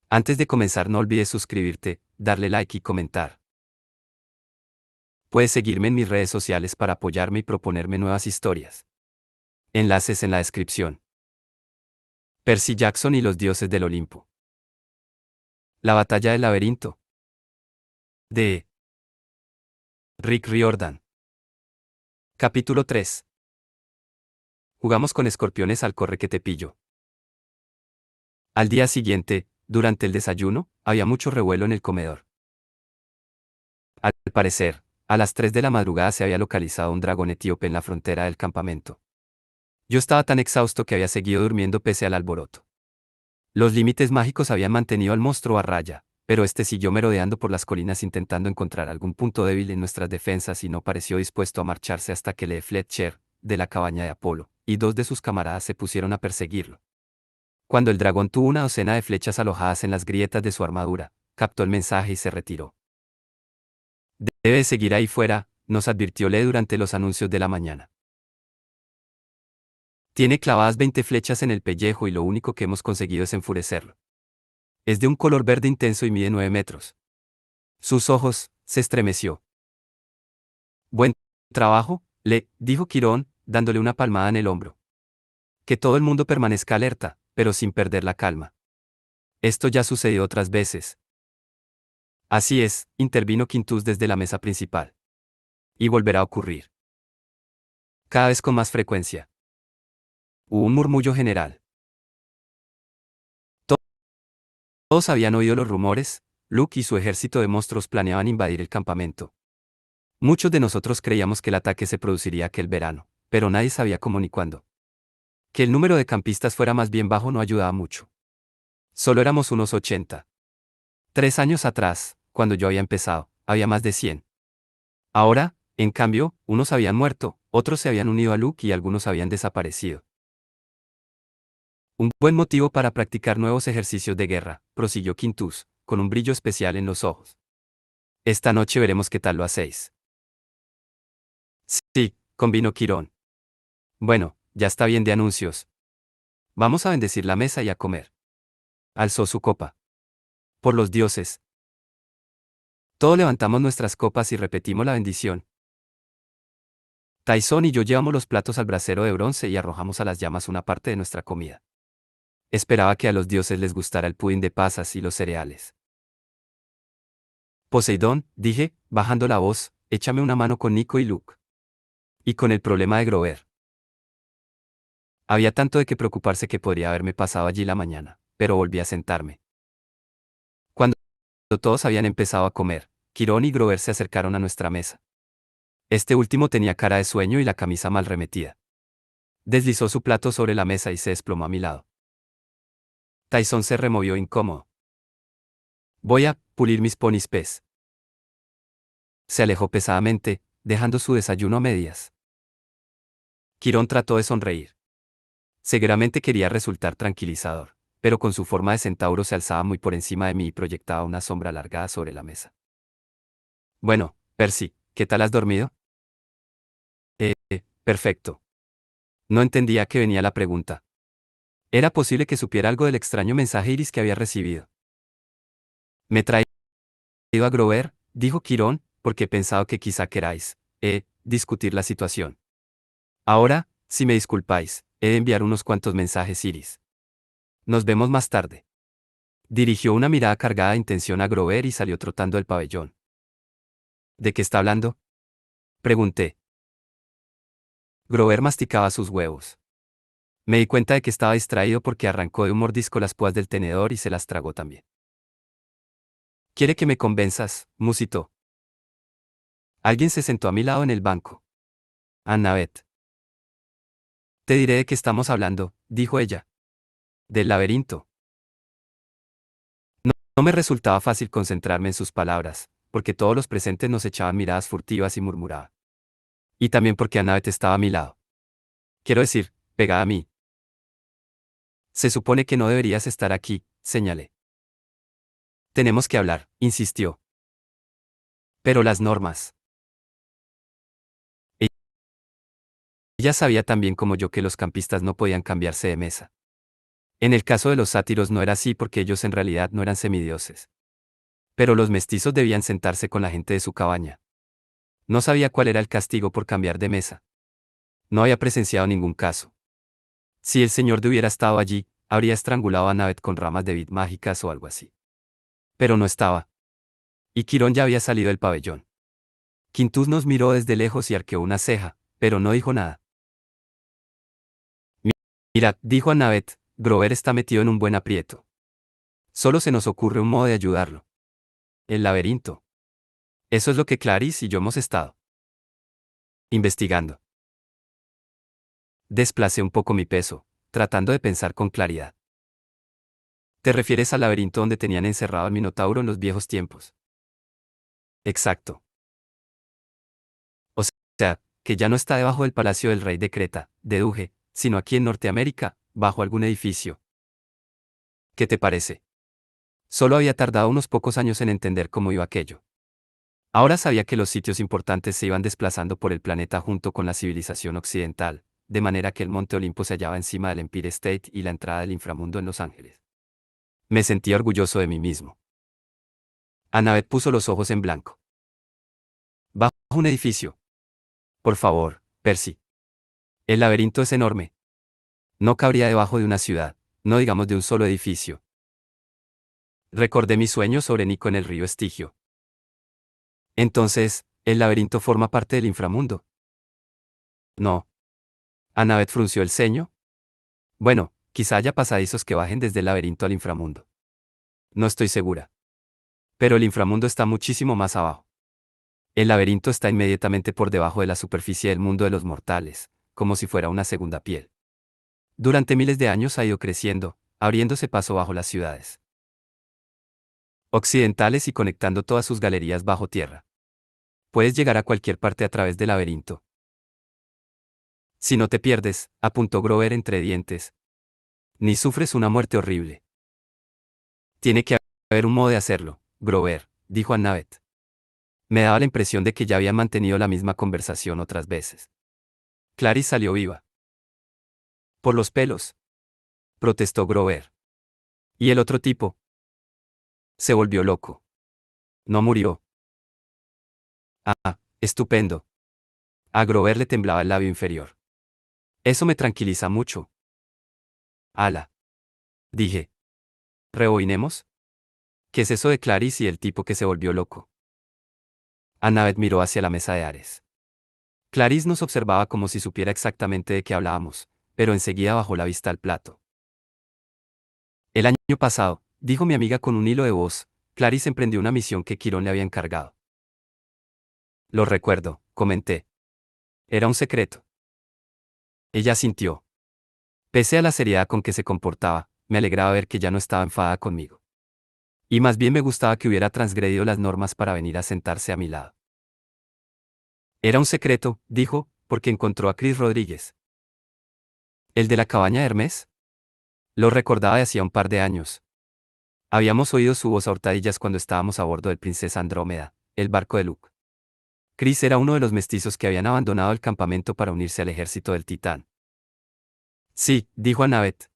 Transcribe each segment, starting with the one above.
Antes de comenzar no olvides suscribirte, darle like y comentar. Puedes seguirme en mis redes sociales para apoyarme y proponerme nuevas historias. Enlaces en la descripción. Percy Jackson y los dioses del Olimpo. La batalla del laberinto. De Rick Riordan. Capítulo 3. Jugamos con escorpiones al corre que te pillo. Al día siguiente, durante el desayuno, había mucho revuelo en el comedor. Al parecer, a las 3 de la madrugada se había localizado un dragón etíope en la frontera del campamento. Yo estaba tan exhausto que había seguido durmiendo pese al alboroto. Los límites mágicos habían mantenido al monstruo a raya, pero este siguió merodeando por las colinas intentando encontrar algún punto débil en nuestras defensas y no pareció dispuesto a marcharse hasta que Lee Fletcher, de la cabaña de Apolo, y 2 de sus camaradas se pusieron a perseguirlo. Cuando el dragón tuvo una docena de flechas alojadas en las grietas de su armadura, captó el mensaje y se retiró. Debe seguir ahí fuera, nos advirtió Lee durante los anuncios de la mañana. Tiene clavadas 20 flechas en el pellejo y lo único que hemos conseguido es enfurecerlo. Es de un color verde intenso y mide 9 metros. Sus ojos, se estremeció. Buen trabajo, le dijo Quirón, dándole una palmada en el hombro. Que todo el mundo permanezca alerta, pero sin perder la calma. Esto ya sucedió otras veces. Así es, intervino Quintus desde la mesa principal. Y volverá a ocurrir. Cada vez con más frecuencia. Hubo un murmullo general. Todos habían oído los rumores, Luke y su ejército de monstruos planeaban invadir el campamento. Muchos de nosotros creíamos que el ataque se produciría aquel verano, pero nadie sabía cómo ni cuándo. Que el número de campistas fuera más bien bajo no ayudaba mucho. Solo éramos unos 80. 3 años atrás, cuando yo había empezado, había más de 100. Ahora, en cambio, unos habían muerto, otros se habían unido a Luke y algunos habían desaparecido. Un buen motivo para practicar nuevos ejercicios de guerra, prosiguió Quintus, con un brillo especial en los ojos. Esta noche veremos qué tal lo hacéis. Sí, convino Quirón. Bueno, ya está bien de anuncios. Vamos a bendecir la mesa y a comer. Alzó su copa. Por los dioses. Todos levantamos nuestras copas y repetimos la bendición. Tyson y yo llevamos los platos al brasero de bronce y arrojamos a las llamas una parte de nuestra comida. Esperaba que a los dioses les gustara el pudín de pasas y los cereales. Poseidón, dije, bajando la voz, échame una mano con Nico y Luke. Y con el problema de Grover. Había tanto de qué preocuparse que podría haberme pasado allí la mañana, pero volví a sentarme. Cuando todos habían empezado a comer, Quirón y Grover se acercaron a nuestra mesa. Este último tenía cara de sueño y la camisa mal remetida. Deslizó su plato sobre la mesa y se desplomó a mi lado. Tyson se removió incómodo. Voy a pulir mis ponis pez. Se alejó pesadamente, dejando su desayuno a medias. Quirón trató de sonreír. Seguramente quería resultar tranquilizador, pero con su forma de centauro se alzaba muy por encima de mí y proyectaba una sombra alargada sobre la mesa. Bueno, Percy, ¿qué tal has dormido? Perfecto. No entendía a qué venía la pregunta. Era posible que supiera algo del extraño mensaje Iris que había recibido. Me he traído a Grover, dijo Quirón, porque he pensado que quizá queráis, discutir la situación. Ahora, si me disculpáis, he de enviar unos cuantos mensajes Iris. Nos vemos más tarde. Dirigió una mirada cargada de intención a Grover y salió trotando del pabellón. ¿De qué está hablando? Pregunté. Grover masticaba sus huevos. Me di cuenta de que estaba distraído porque arrancó de un mordisco las púas del tenedor y se las tragó también. ¿Quiere que me convenzas? Musitó. Alguien se sentó a mi lado en el banco. Annabeth. Te diré de qué estamos hablando, dijo ella. Del laberinto. No me resultaba fácil concentrarme en sus palabras, porque todos los presentes nos echaban miradas furtivas y murmuraba. Y también porque Annabeth estaba a mi lado. Quiero decir, pegada a mí. Se supone que no deberías estar aquí, señalé. Tenemos que hablar, insistió. Pero las normas. Ella sabía tan bien como yo que los campistas no podían cambiarse de mesa. En el caso de los sátiros no era así porque ellos en realidad no eran semidioses. Pero los mestizos debían sentarse con la gente de su cabaña. No sabía cuál era el castigo por cambiar de mesa. No había presenciado ningún caso. Si el señor de hubiera estado allí, habría estrangulado a Annabeth con ramas de vid mágicas o algo así. Pero no estaba. Y Quirón ya había salido del pabellón. Quintus nos miró desde lejos y arqueó una ceja, pero no dijo nada. Mirad, dijo Annabeth, Grover está metido en un buen aprieto. Solo se nos ocurre un modo de ayudarlo. El laberinto. Eso es lo que Clarice y yo hemos estado investigando. Desplacé un poco mi peso, tratando de pensar con claridad. ¿Te refieres al laberinto donde tenían encerrado al Minotauro en los viejos tiempos? Exacto. O sea, que ya no está debajo del palacio del rey de Creta, deduje, sino aquí en Norteamérica, bajo algún edificio. ¿Qué te parece? Solo había tardado unos pocos años en entender cómo iba aquello. Ahora sabía que los sitios importantes se iban desplazando por el planeta junto con la civilización occidental, de manera que el Monte Olimpo se hallaba encima del Empire State y la entrada del inframundo en Los Ángeles. Me sentía orgulloso de mí mismo. Annabeth puso los ojos en blanco. Bajo un edificio. Por favor, Percy. El laberinto es enorme. No cabría debajo de una ciudad, no digamos de un solo edificio. Recordé mi sueño sobre Nico en el río Estigio. Entonces, ¿el laberinto forma parte del inframundo? No. Annabeth frunció el ceño. Bueno, quizá haya pasadizos que bajen desde el laberinto al inframundo. No estoy segura. Pero el inframundo está muchísimo más abajo. El laberinto está inmediatamente por debajo de la superficie del mundo de los mortales, como si fuera una segunda piel. Durante miles de años ha ido creciendo, abriéndose paso bajo las ciudades occidentales y conectando todas sus galerías bajo tierra. Puedes llegar a cualquier parte a través del laberinto. Si no te pierdes, apuntó Grover entre dientes. Ni sufres una muerte horrible. Tiene que haber un modo de hacerlo, Grover, dijo Annabeth. Me daba la impresión de que ya habían mantenido la misma conversación otras veces. Clarice salió viva. Por los pelos, protestó Grover. ¿Y el otro tipo? Se volvió loco. No murió. Ah, estupendo. A Grover le temblaba el labio inferior. Eso me tranquiliza mucho. Ala. Dije. ¿Rebobinemos? ¿Qué es eso de Clarice y el tipo que se volvió loco? Annabeth miró hacia la mesa de Ares. Clarice nos observaba como si supiera exactamente de qué hablábamos, pero enseguida bajó la vista al plato. El año pasado, dijo mi amiga con un hilo de voz, Clarice emprendió una misión que Quirón le había encargado. Lo recuerdo, comenté. Era un secreto. Ella sintió. Pese a la seriedad con que se comportaba, me alegraba ver que ya no estaba enfadada conmigo. Y más bien me gustaba que hubiera transgredido las normas para venir a sentarse a mi lado. Era un secreto, dijo, porque encontró a Chris Rodríguez. ¿El de la cabaña de Hermes? Lo recordaba de hacía un par de años. Habíamos oído su voz a hurtadillas cuando estábamos a bordo del Princesa Andrómeda, el barco de Luke. Chris era uno de los mestizos que habían abandonado el campamento para unirse al ejército del Titán. Sí, dijo Annabeth.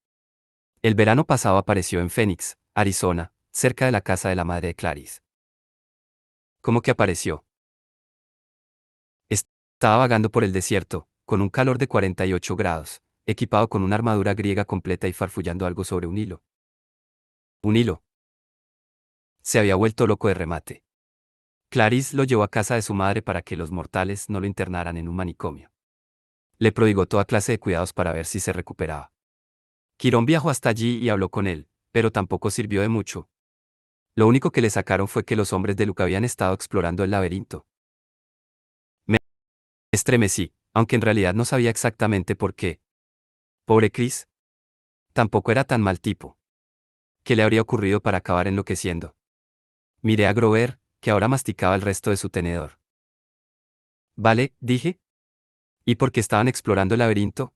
El verano pasado apareció en Phoenix, Arizona, cerca de la casa de la madre de Clarice. ¿Cómo que apareció? Estaba vagando por el desierto, con un calor de 48 grados, equipado con una armadura griega completa y farfullando algo sobre un hilo. Un hilo. Se había vuelto loco de remate. Clarice lo llevó a casa de su madre para que los mortales no lo internaran en un manicomio. Le prodigó toda clase de cuidados para ver si se recuperaba. Quirón viajó hasta allí y habló con él, pero tampoco sirvió de mucho. Lo único que le sacaron fue que los hombres de Luke habían estado explorando el laberinto. Me estremecí, aunque en realidad no sabía exactamente por qué. Pobre Chris. Tampoco era tan mal tipo. ¿Qué le habría ocurrido para acabar enloqueciendo? Miré a Grover, que ahora masticaba el resto de su tenedor. Vale, dije. ¿Y por qué estaban explorando el laberinto?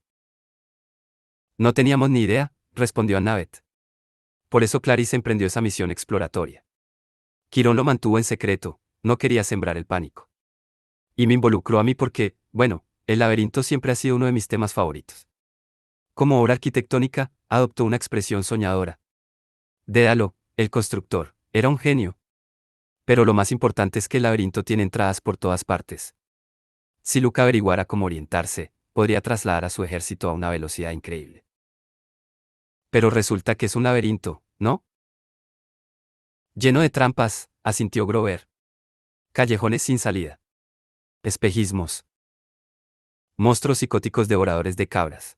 No teníamos ni idea, respondió Annabeth. Por eso Clarice emprendió esa misión exploratoria. Quirón lo mantuvo en secreto, no quería sembrar el pánico. Y me involucró a mí porque, bueno, el laberinto siempre ha sido uno de mis temas favoritos. Como obra arquitectónica, adoptó una expresión soñadora. Dédalo, el constructor, era un genio. Pero lo más importante es que el laberinto tiene entradas por todas partes. Si Luke averiguara cómo orientarse, podría trasladar a su ejército a una velocidad increíble. Pero resulta que es un laberinto, ¿no? Lleno de trampas, asintió Grover. Callejones sin salida. Espejismos. Monstruos psicóticos devoradores de cabras.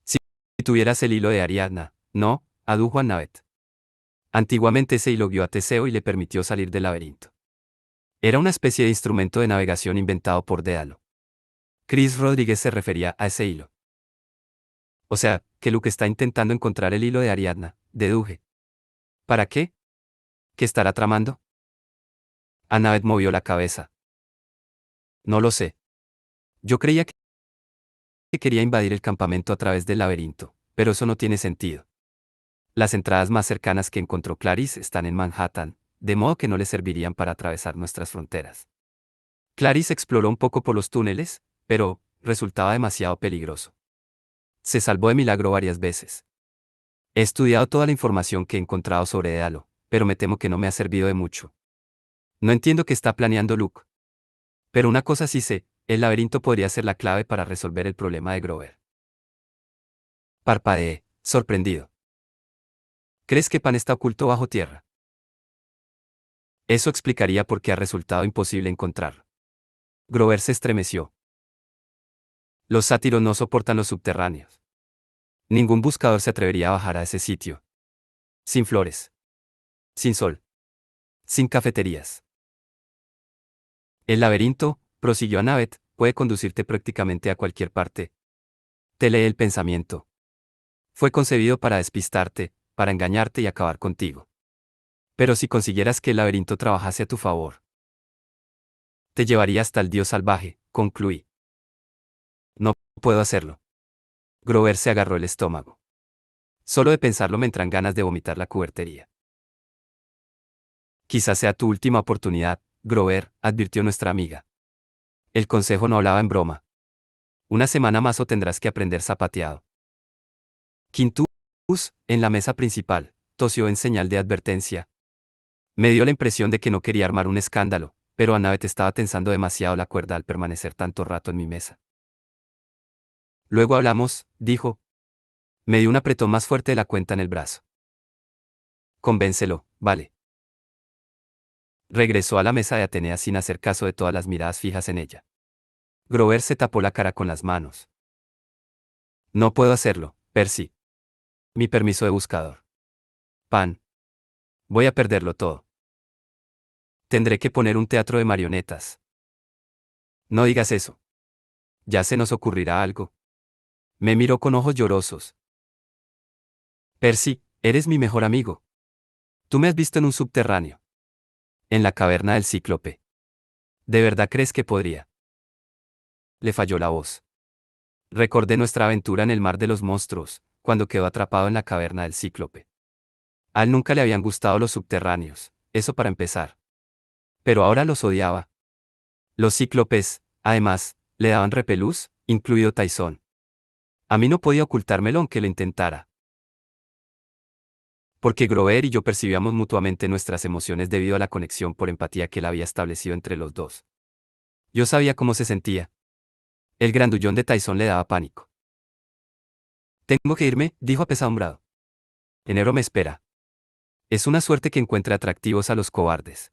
Si tuvieras el hilo de Ariadna, no, adujo Annabeth. Antiguamente ese hilo guió a Teseo y le permitió salir del laberinto. Era una especie de instrumento de navegación inventado por Dédalo. Chris Rodríguez se refería a ese hilo. O sea, que Luke está intentando encontrar el hilo de Ariadna, deduje. ¿Para qué? ¿Qué estará tramando? Annabeth movió la cabeza. No lo sé. Yo creía que quería invadir el campamento a través del laberinto, pero eso no tiene sentido. Las entradas más cercanas que encontró Clarice están en Manhattan, de modo que no le servirían para atravesar nuestras fronteras. Clarice exploró un poco por los túneles, pero resultaba demasiado peligroso. Se salvó de milagro varias veces. He estudiado toda la información que he encontrado sobre Dédalo, pero me temo que no me ha servido de mucho. No entiendo qué está planeando Luke. Pero una cosa sí sé, el laberinto podría ser la clave para resolver el problema de Grover. Parpadeé, sorprendido. ¿Crees que Pan está oculto bajo tierra? Eso explicaría por qué ha resultado imposible encontrarlo. Grover se estremeció. Los sátiros no soportan los subterráneos. Ningún buscador se atrevería a bajar a ese sitio. Sin flores. Sin sol. Sin cafeterías. El laberinto, prosiguió Annabeth, puede conducirte prácticamente a cualquier parte. Te lee el pensamiento. Fue concebido para despistarte, para engañarte y acabar contigo. Pero si consiguieras que el laberinto trabajase a tu favor, te llevaría hasta el dios salvaje, concluí. No puedo hacerlo. Grover se agarró el estómago. Solo de pensarlo me entran ganas de vomitar la cubertería. Quizás sea tu última oportunidad, Grover, advirtió nuestra amiga. El consejo no hablaba en broma. Una semana más o tendrás que aprender zapateado. Quintus, en la mesa principal, tosió en señal de advertencia. Me dio la impresión de que no quería armar un escándalo, pero Annabeth estaba tensando demasiado la cuerda al permanecer tanto rato en mi mesa. Luego hablamos, dijo. Me dio un apretón más fuerte de la cuenta en el brazo. Convéncelo, vale. Regresó a la mesa de Atenea sin hacer caso de todas las miradas fijas en ella. Grover se tapó la cara con las manos. No puedo hacerlo, Percy. Mi permiso de buscador. Pan. Voy a perderlo todo. Tendré que poner un teatro de marionetas. No digas eso. Ya se nos ocurrirá algo. Me miró con ojos llorosos. Percy, eres mi mejor amigo. Tú me has visto en un subterráneo. En la caverna del Cíclope. ¿De verdad crees que podría? Le falló la voz. Recordé nuestra aventura en el mar de los monstruos, cuando quedó atrapado en la caverna del Cíclope. A él nunca le habían gustado los subterráneos, eso para empezar. Pero ahora los odiaba. Los cíclopes, además, le daban repelús, incluido Tyson. A mí no podía ocultármelo aunque lo intentara. Porque Grover y yo percibíamos mutuamente nuestras emociones debido a la conexión por empatía que él había establecido entre los dos. Yo sabía cómo se sentía. El grandullón de Tyson le daba pánico. Tengo que irme, dijo apesadumbrado. Enero me espera. Es una suerte que encuentre atractivos a los cobardes.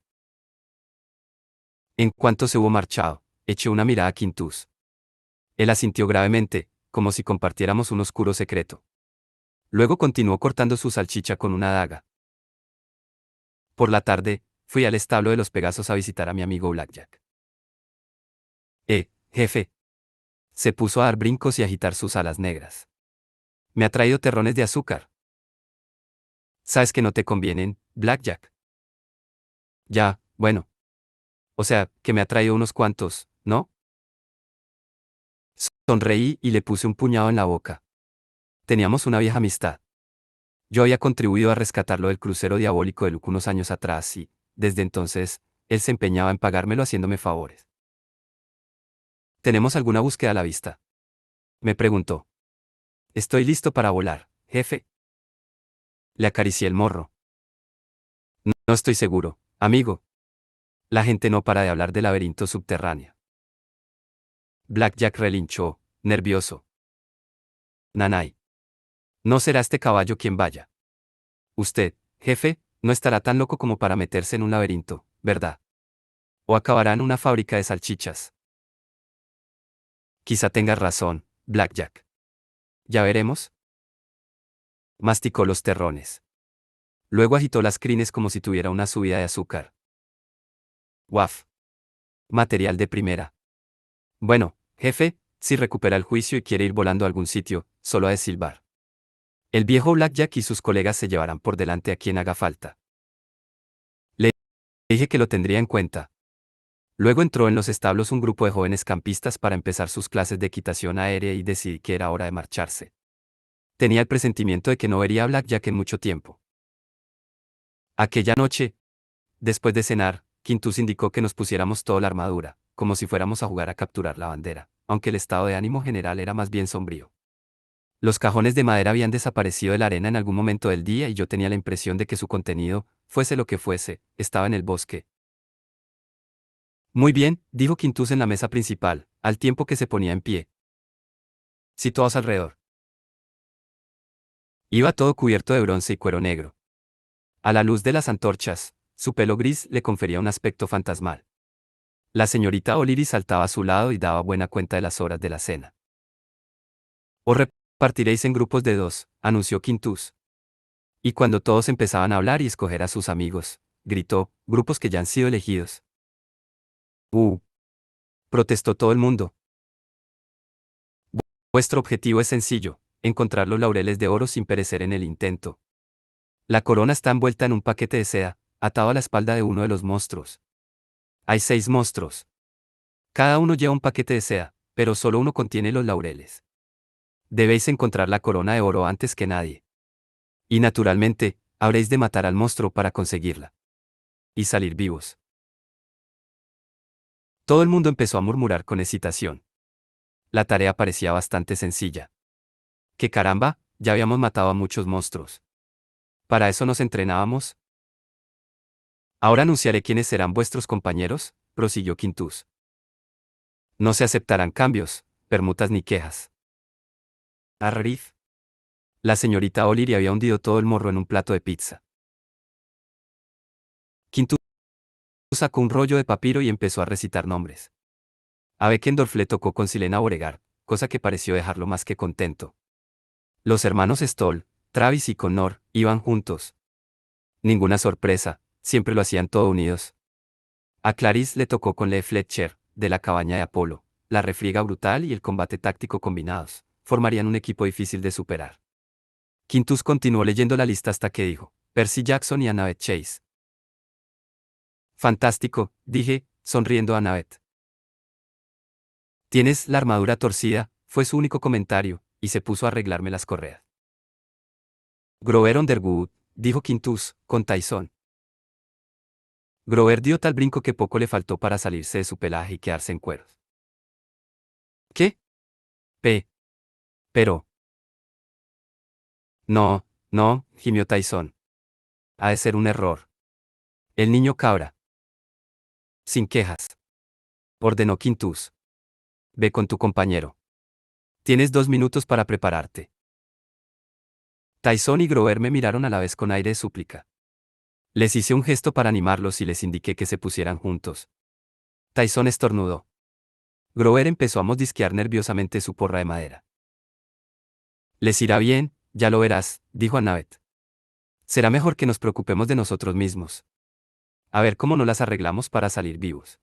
En cuanto se hubo marchado, eché una mirada a Quintus. Él asintió gravemente, como si compartiéramos un oscuro secreto. Luego continuó cortando su salchicha con una daga. Por la tarde, fui al establo de los Pegasos a visitar a mi amigo Blackjack. Jefe. Se puso a dar brincos y agitar sus alas negras. Me ha traído terrones de azúcar. Sabes que no te convienen, Blackjack. Ya, bueno. O sea, que me ha traído unos cuantos, ¿no? Sonreí y le puse un puñado en la boca. Teníamos una vieja amistad. Yo había contribuido a rescatarlo del crucero diabólico de Luke unos años atrás y, desde entonces, él se empeñaba en pagármelo haciéndome favores. ¿Tenemos alguna búsqueda a la vista? Me preguntó. Estoy listo para volar, jefe. Le acaricié el morro. No estoy seguro, amigo. La gente no para de hablar del laberinto subterráneo. Blackjack relinchó, nervioso. Nanay. No será este caballo quien vaya. Usted, jefe, no estará tan loco como para meterse en un laberinto, ¿verdad? O acabará en una fábrica de salchichas. Quizá tengas razón, Blackjack. Ya veremos. Masticó los terrones. Luego agitó las crines como si tuviera una subida de azúcar. Waf. Material de primera. Bueno, jefe, si recupera el juicio y quiere ir volando a algún sitio, solo ha de silbar. El viejo Blackjack y sus colegas se llevarán por delante a quien haga falta. Le dije que lo tendría en cuenta. Luego entró en los establos un grupo de jóvenes campistas para empezar sus clases de equitación aérea y decidí que era hora de marcharse. Tenía el presentimiento de que no vería a Blackjack en mucho tiempo. Aquella noche, después de cenar, Quintus indicó que nos pusiéramos toda la armadura, como si fuéramos a jugar a capturar la bandera, aunque el estado de ánimo general era más bien sombrío. Los cajones de madera habían desaparecido de la arena en algún momento del día y yo tenía la impresión de que su contenido, fuese lo que fuese, estaba en el bosque. Muy bien, dijo Quintus en la mesa principal, al tiempo que se ponía en pie. Situados alrededor. Iba todo cubierto de bronce y cuero negro. A la luz de las antorchas, su pelo gris le confería un aspecto fantasmal. La señorita O'Leary saltaba a su lado y daba buena cuenta de las horas de la cena. Os repartiréis en grupos de 2, anunció Quintus. Y cuando todos empezaban a hablar y escoger a sus amigos, gritó, grupos que ya han sido elegidos. Protestó todo el mundo. Vuestro objetivo es sencillo, encontrar los laureles de oro sin perecer en el intento. La corona está envuelta en un paquete de seda, atado a la espalda de uno de los monstruos. Hay 6 monstruos. Cada uno lleva un paquete de seda, pero solo uno contiene los laureles. Debéis encontrar la corona de oro antes que nadie. Y naturalmente, habréis de matar al monstruo para conseguirla. Y salir vivos. Todo el mundo empezó a murmurar con excitación. La tarea parecía bastante sencilla. ¡Qué caramba! Ya habíamos matado a muchos monstruos. ¿Para eso nos entrenábamos? Ahora anunciaré quiénes serán vuestros compañeros, prosiguió Quintus. No se aceptarán cambios, permutas ni quejas. Arrif. La señorita O'Leary había hundido todo el morro en un plato de pizza. Quintus sacó un rollo de papiro y empezó a recitar nombres. A Beckendorf le tocó con Silena Beauregard, cosa que pareció dejarlo más que contento. Los hermanos Stoll, Travis y Connor, iban juntos. Ninguna sorpresa, siempre lo hacían todo unidos. A Clarice le tocó con Lee Fletcher, de la cabaña de Apolo, la refriega brutal y el combate táctico combinados, formarían un equipo difícil de superar. Quintus continuó leyendo la lista hasta que dijo, Percy Jackson y Annabeth Chase. Fantástico, dije, sonriendo a Annabeth. Tienes la armadura torcida, fue su único comentario, y se puso a arreglarme las correas. Grover Underwood, dijo Quintus, con Tyson. Grover dio tal brinco que poco le faltó para salirse de su pelaje y quedarse en cueros. ¿Qué? Pero. No, no, gimió Tyson. Ha de ser un error. El niño cabra. Sin quejas. Ordenó Quintus. Ve con tu compañero. Tienes 2 minutos para prepararte. Tyson y Grover me miraron a la vez con aire de súplica. Les hice un gesto para animarlos y les indiqué que se pusieran juntos. Tyson estornudó. Grover empezó a mordisquear nerviosamente su porra de madera. Les irá bien, ya lo verás, dijo Annabeth. Será mejor que nos preocupemos de nosotros mismos. A ver cómo no las arreglamos para salir vivos.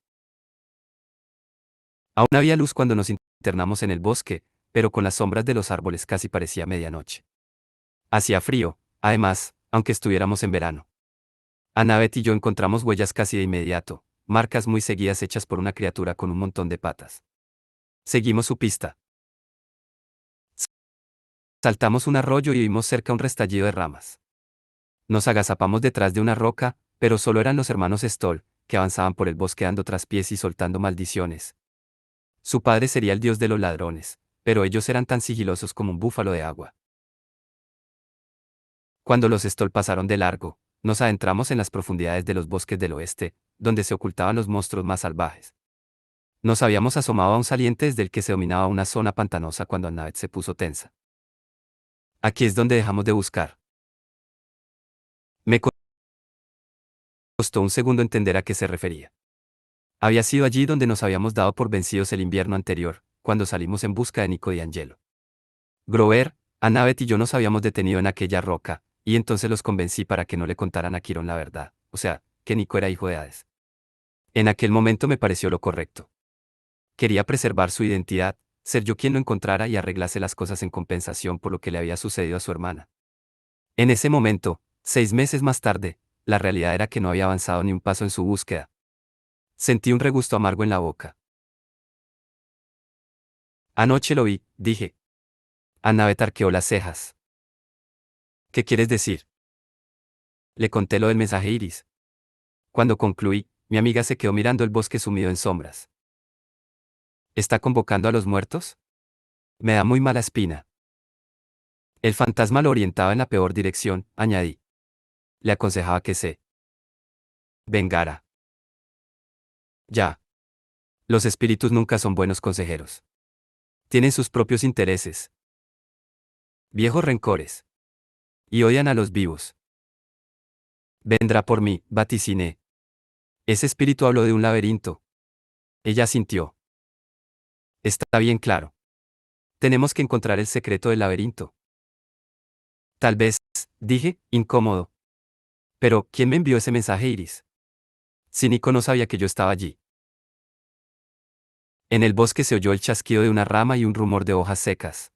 Aún había luz cuando nos internamos en el bosque, pero con las sombras de los árboles casi parecía medianoche. Hacía frío, además, aunque estuviéramos en verano. Annabeth y yo encontramos huellas casi de inmediato, marcas muy seguidas hechas por una criatura con un montón de patas. Seguimos su pista. Saltamos un arroyo y vimos cerca un restallido de ramas. Nos agazapamos detrás de una roca, pero solo eran los hermanos Stoll, que avanzaban por el bosque dando traspiés y soltando maldiciones. Su padre sería el dios de los ladrones, pero ellos eran tan sigilosos como un búfalo de agua. Cuando los Stoll pasaron de largo, nos adentramos en las profundidades de los bosques del oeste, donde se ocultaban los monstruos más salvajes. Nos habíamos asomado a un saliente desde el que se dominaba una zona pantanosa cuando Annabeth se puso tensa. Aquí es donde dejamos de buscar. Me costó un segundo entender a qué se refería. Había sido allí donde nos habíamos dado por vencidos el invierno anterior, cuando salimos en busca de Nico y Angelo. Grover, Annabeth y yo nos habíamos detenido en aquella roca, y entonces los convencí para que no le contaran a Chiron la verdad, o sea, que Nico era hijo de Hades. En aquel momento me pareció lo correcto. Quería preservar su identidad, ser yo quien lo encontrara y arreglase las cosas en compensación por lo que le había sucedido a su hermana. En ese momento, 6 meses más tarde, la realidad era que no había avanzado ni un paso en su búsqueda. Sentí un regusto amargo en la boca. Anoche lo vi, dije. Annabeth arqueó las cejas. ¿Qué quieres decir? Le conté lo del mensaje Iris. Cuando concluí, mi amiga se quedó mirando el bosque sumido en sombras. ¿Está convocando a los muertos? Me da muy mala espina. El fantasma lo orientaba en la peor dirección, añadí. Le aconsejaba que se vengara. Ya. Los espíritus nunca son buenos consejeros. Tienen sus propios intereses. Viejos rencores. Y odian a los vivos. Vendrá por mí, vaticiné. Ese espíritu habló de un laberinto. Ella sintió. Está bien claro. Tenemos que encontrar el secreto del laberinto. Tal vez, dije, incómodo. Pero, ¿quién me envió ese mensaje, Iris? Si Nico no sabía que yo estaba allí. En el bosque se oyó el chasquido de una rama y un rumor de hojas secas.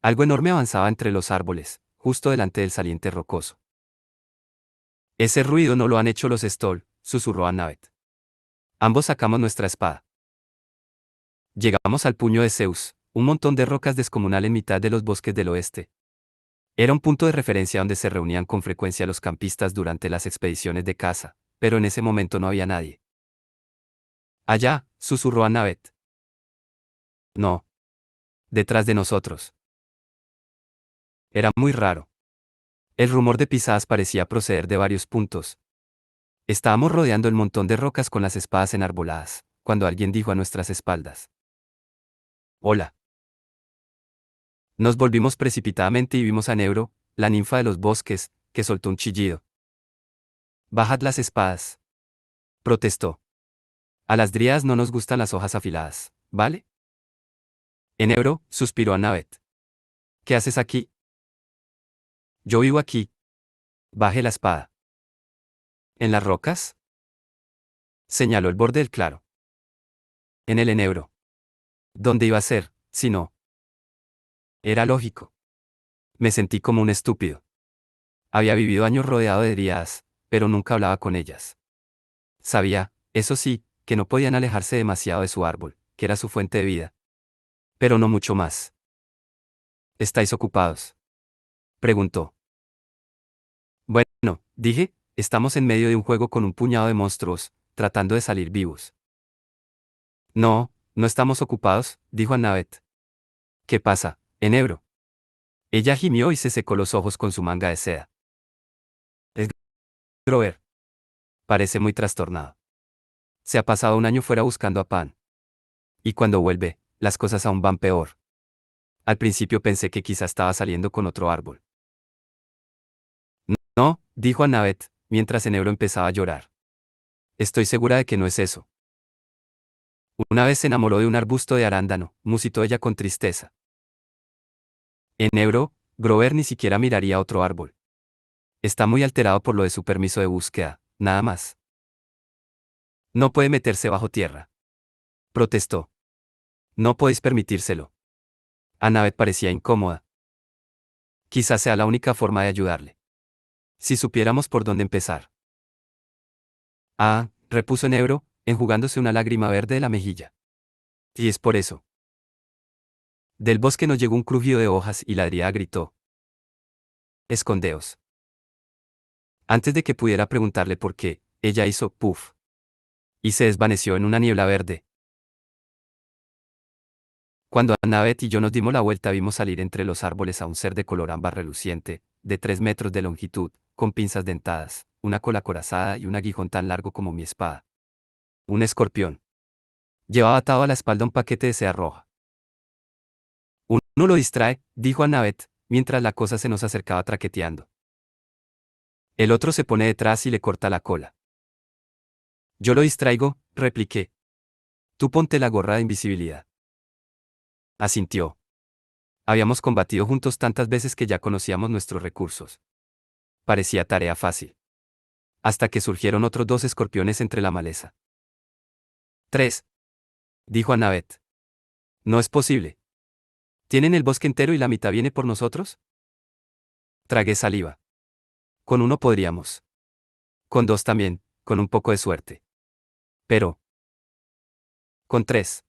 Algo enorme avanzaba entre los árboles, justo delante del saliente rocoso. Ese ruido no lo han hecho los Stoll, susurró Annabeth. Ambos sacamos nuestra espada. Llegamos al puño de Zeus, un montón de rocas descomunal en mitad de los bosques del oeste. Era un punto de referencia donde se reunían con frecuencia los campistas durante las expediciones de caza, pero en ese momento no había nadie. Allá, susurró Annabeth. No. Detrás de nosotros. Era muy raro. El rumor de pisadas parecía proceder de varios puntos. Estábamos rodeando el montón de rocas con las espadas enarboladas, cuando alguien dijo a nuestras espaldas. Hola. Nos volvimos precipitadamente y vimos a Neuro, la ninfa de los bosques, que soltó un chillido. Bajad las espadas. Protestó. A las dríadas no nos gustan las hojas afiladas, ¿vale? Enebro, suspiró Annabeth. ¿Qué haces aquí? Yo vivo aquí. Baje la espada. ¿En las rocas? Señaló el borde del claro. En el enebro. ¿Dónde iba a ser, si no? Era lógico. Me sentí como un estúpido. Había vivido años rodeado de dríadas, pero nunca hablaba con ellas. Sabía, eso sí, que no podían alejarse demasiado de su árbol, que era su fuente de vida. Pero no mucho más. ¿Estáis ocupados? Preguntó. Bueno, dije, estamos en medio de un juego con un puñado de monstruos, tratando de salir vivos. No, no estamos ocupados, dijo Annabeth. ¿Qué pasa, Enebro? Ella gimió y se secó los ojos con su manga de seda. Es Grover. Parece muy trastornado. Se ha pasado un año fuera buscando a Pan. Y cuando vuelve, las cosas aún van peor. Al principio pensé que quizá estaba saliendo con otro árbol. No, dijo Annabeth, mientras Enebro empezaba a llorar. Estoy segura de que no es eso. Una vez se enamoró de un arbusto de arándano, musitó ella con tristeza. Enebro, Grover ni siquiera miraría otro árbol. Está muy alterado por lo de su permiso de búsqueda, nada más. No puede meterse bajo tierra. Protestó. No podéis permitírselo. Annabeth parecía incómoda. Quizás sea la única forma de ayudarle. Si supiéramos por dónde empezar. Ah, repuso Enebro, enjugándose una lágrima verde de la mejilla. Y es por eso. Del bosque nos llegó un crujido de hojas y la dríada gritó. Escondeos. Antes de que pudiera preguntarle por qué, ella hizo puff. Y se desvaneció en una niebla verde. Cuando Annabeth y yo nos dimos la vuelta vimos salir entre los árboles a un ser de color ámbar reluciente, de 3 metros de longitud, con pinzas dentadas, una cola acorazada y un aguijón tan largo como mi espada. Un escorpión. Llevaba atado a la espalda un paquete de seda roja. Uno lo distrae, dijo Annabeth, mientras la cosa se nos acercaba traqueteando. El otro se pone detrás y le corta la cola. Yo lo distraigo, repliqué. Tú ponte la gorra de invisibilidad. Asintió. Habíamos combatido juntos tantas veces que ya conocíamos nuestros recursos. Parecía tarea fácil. Hasta que surgieron otros 2 escorpiones entre la maleza. 3. Dijo Annabeth. No es posible. ¿Tienen el bosque entero y la mitad viene por nosotros? Tragué saliva. Con uno podríamos. Con 2 también, con un poco de suerte. Pero. Con 3.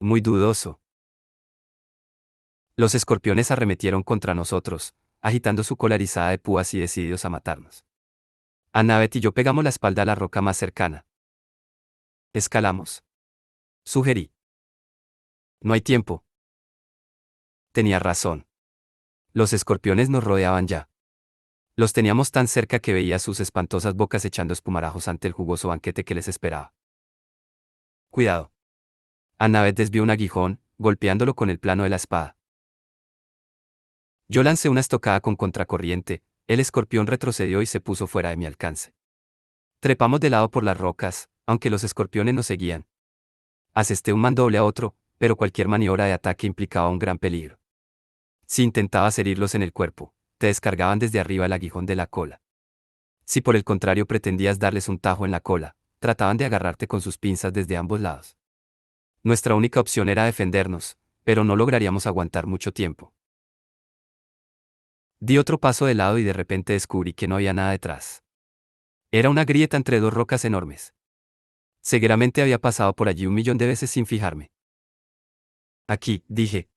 Muy dudoso. Los escorpiones arremetieron contra nosotros, agitando su cola erizada de púas y decididos a matarnos. Annabeth y yo pegamos la espalda a la roca más cercana. Escalamos. Sugerí. No hay tiempo. Tenía razón. Los escorpiones nos rodeaban ya. Los teníamos tan cerca que veía sus espantosas bocas echando espumarajos ante el jugoso banquete que les esperaba. Cuidado. Annabeth desvió un aguijón, golpeándolo con el plano de la espada. Yo lancé una estocada con contracorriente, el escorpión retrocedió y se puso fuera de mi alcance. Trepamos de lado por las rocas, aunque los escorpiones nos seguían. Asesté un mandoble a otro, pero cualquier maniobra de ataque implicaba un gran peligro. Si intentabas herirlos en el cuerpo, te descargaban desde arriba el aguijón de la cola. Si por el contrario pretendías darles un tajo en la cola, trataban de agarrarte con sus pinzas desde ambos lados. Nuestra única opción era defendernos, pero no lograríamos aguantar mucho tiempo. Di otro paso de lado y de repente descubrí que no había nada detrás. Era una grieta entre 2 rocas enormes. Seguramente había pasado por allí 1.000.000 de veces sin fijarme. Aquí, dije.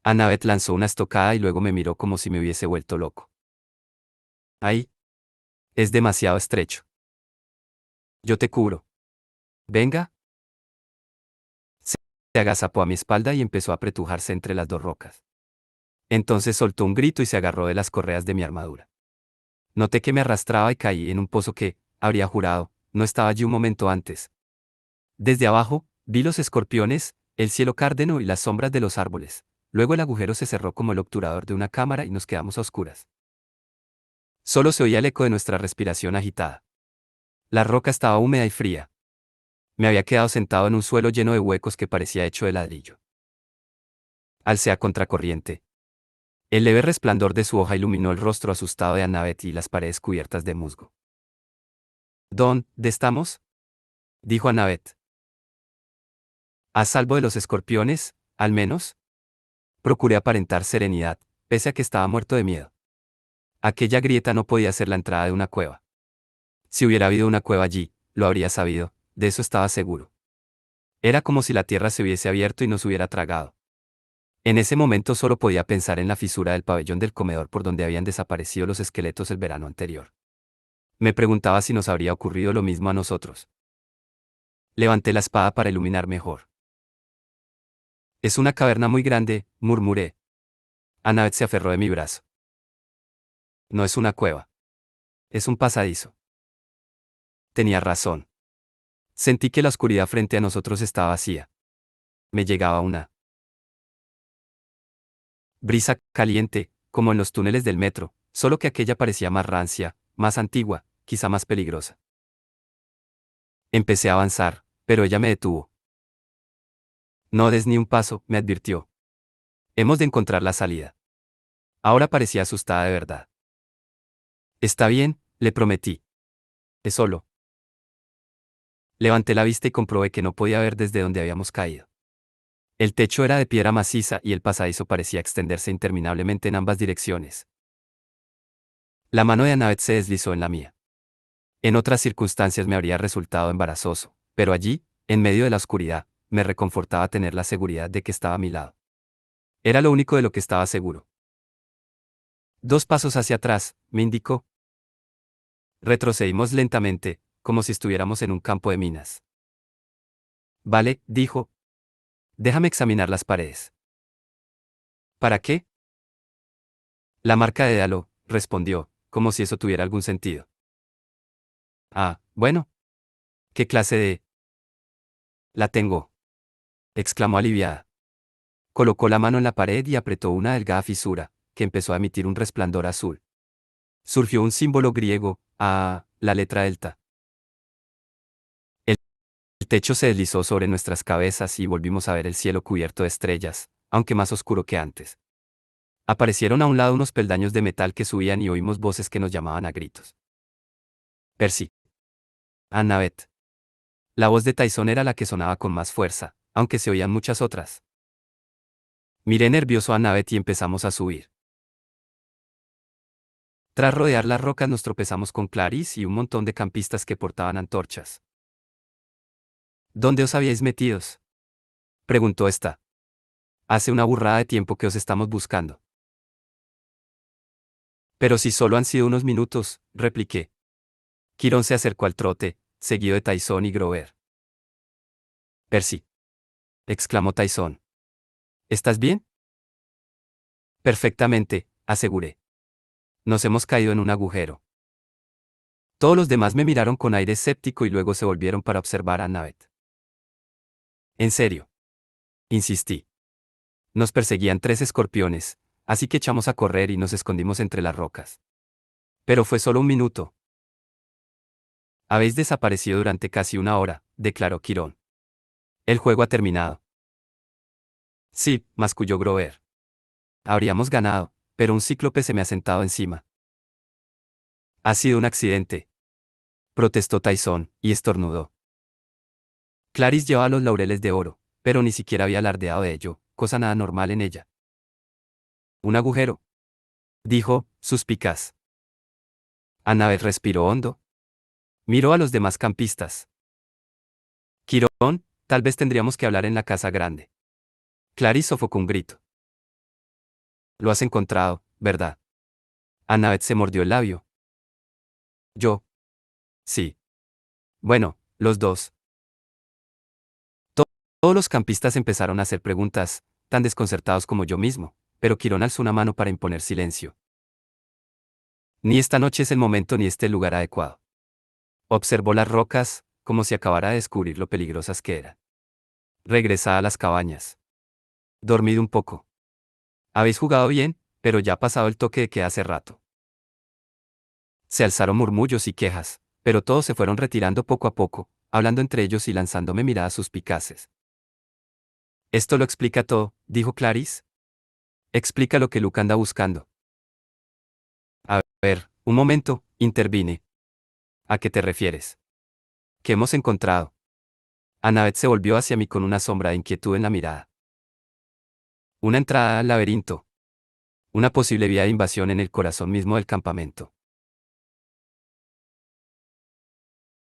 Annabeth lanzó una estocada y luego me miró como si me hubiese vuelto loco. Ahí. Es demasiado estrecho. Yo te cubro. Venga. Se agazapó a mi espalda y empezó a apretujarse entre las 2 rocas. Entonces soltó un grito y se agarró de las correas de mi armadura. Noté que me arrastraba y caí en un pozo que, habría jurado, no estaba allí un momento antes. Desde abajo, vi los escorpiones, el cielo cárdeno y las sombras de los árboles. Luego el agujero se cerró como el obturador de una cámara y nos quedamos a oscuras. Solo se oía el eco de nuestra respiración agitada. La roca estaba húmeda y fría. Me había quedado sentado en un suelo lleno de huecos que parecía hecho de ladrillo. Alcé a contracorriente. El leve resplandor de su hoja iluminó el rostro asustado de Annabeth y las paredes cubiertas de musgo. ¿Dónde estamos? Dijo Annabeth. ¿A salvo de los escorpiones, al menos? Procuré aparentar serenidad, pese a que estaba muerto de miedo. Aquella grieta no podía ser la entrada de una cueva. Si hubiera habido una cueva allí, lo habría sabido, de eso estaba seguro. Era como si la tierra se hubiese abierto y nos hubiera tragado. En ese momento solo podía pensar en la fisura del pabellón del comedor por donde habían desaparecido los esqueletos el verano anterior. Me preguntaba si nos habría ocurrido lo mismo a nosotros. Levanté la espada para iluminar mejor. Es una caverna muy grande, murmuré. Annabeth se aferró de mi brazo. No es una cueva. Es un pasadizo. Tenía razón. Sentí que la oscuridad frente a nosotros estaba vacía. Me llegaba una brisa caliente, como en los túneles del metro, solo que aquella parecía más rancia, más antigua, quizá más peligrosa. Empecé a avanzar, pero ella me detuvo. No des ni un paso, me advirtió. Hemos de encontrar la salida. Ahora parecía asustada de verdad. Está bien, le prometí. Es solo. Levanté la vista y comprobé que no podía ver desde donde habíamos caído. El techo era de piedra maciza y el pasadizo parecía extenderse interminablemente en ambas direcciones. La mano de Annabeth se deslizó en la mía. En otras circunstancias me habría resultado embarazoso, pero allí, en medio de la oscuridad, me reconfortaba tener la seguridad de que estaba a mi lado. Era lo único de lo que estaba seguro. 2 pasos hacia atrás, me indicó. Retrocedimos lentamente, como si estuviéramos en un campo de minas. Vale, dijo. Déjame examinar las paredes. ¿Para qué? La marca de Dédalo, respondió, como si eso tuviera algún sentido. Ah, bueno. ¿Qué clase de...? La tengo, exclamó aliviada. Colocó la mano en la pared y apretó una delgada fisura, que empezó a emitir un resplandor azul. Surgió un símbolo griego, la letra delta. El techo se deslizó sobre nuestras cabezas y volvimos a ver el cielo cubierto de estrellas, aunque más oscuro que antes. Aparecieron a un lado unos peldaños de metal que subían y oímos voces que nos llamaban a gritos. Percy. Annabeth. La voz de Tyson era la que sonaba con más fuerza, aunque se oían muchas otras. Miré nervioso a Annabeth y empezamos a subir. Tras rodear las rocas nos tropezamos con Clarice y un montón de campistas que portaban antorchas. ¿Dónde os habíais metidos? Preguntó esta. Hace una burrada de tiempo que os estamos buscando. Pero si solo han sido unos minutos, repliqué. Quirón se acercó al trote, seguido de Tyson y Grover. Percy. Exclamó Tyson. ¿Estás bien? Perfectamente, aseguré. Nos hemos caído en un agujero. Todos los demás me miraron con aire escéptico y luego se volvieron para observar a Annabeth. En serio. Insistí. Nos perseguían 3 escorpiones, así que echamos a correr y nos escondimos entre las rocas. Pero fue solo un minuto. Habéis desaparecido durante casi una hora, declaró Quirón. El juego ha terminado. Sí, masculló Grover. Habríamos ganado, pero un cíclope se me ha sentado encima. Ha sido un accidente, protestó Tyson, y estornudó. Clarice llevaba los laureles de oro, pero ni siquiera había alardeado de ello, cosa nada normal en ella. Un agujero, dijo, suspicaz. Annabeth respiró hondo. Miró a los demás campistas. Quirón, tal vez tendríamos que hablar en la casa grande. Clarice sofocó un grito. Lo has encontrado, ¿verdad? Annabeth se mordió el labio. Yo. Sí. Bueno, los dos. Todos los campistas empezaron a hacer preguntas, tan desconcertados como yo mismo, pero Quirón alzó una mano para imponer silencio. Ni esta noche es el momento ni este el lugar adecuado. Observó las rocas, como si acabara de descubrir lo peligrosas que eran. Regresad a las cabañas. Dormid un poco. Habéis jugado bien, pero ya ha pasado el toque de queda hace rato. Se alzaron murmullos y quejas, pero todos se fueron retirando poco a poco, hablando entre ellos y lanzándome miradas suspicaces. Esto lo explica todo, dijo Clarice. Explica lo que Luke anda buscando. A ver, un momento, intervine. ¿A qué te refieres? ¿Qué hemos encontrado? Annabeth se volvió hacia mí con una sombra de inquietud en la mirada. Una entrada al laberinto. Una posible vía de invasión en el corazón mismo del campamento.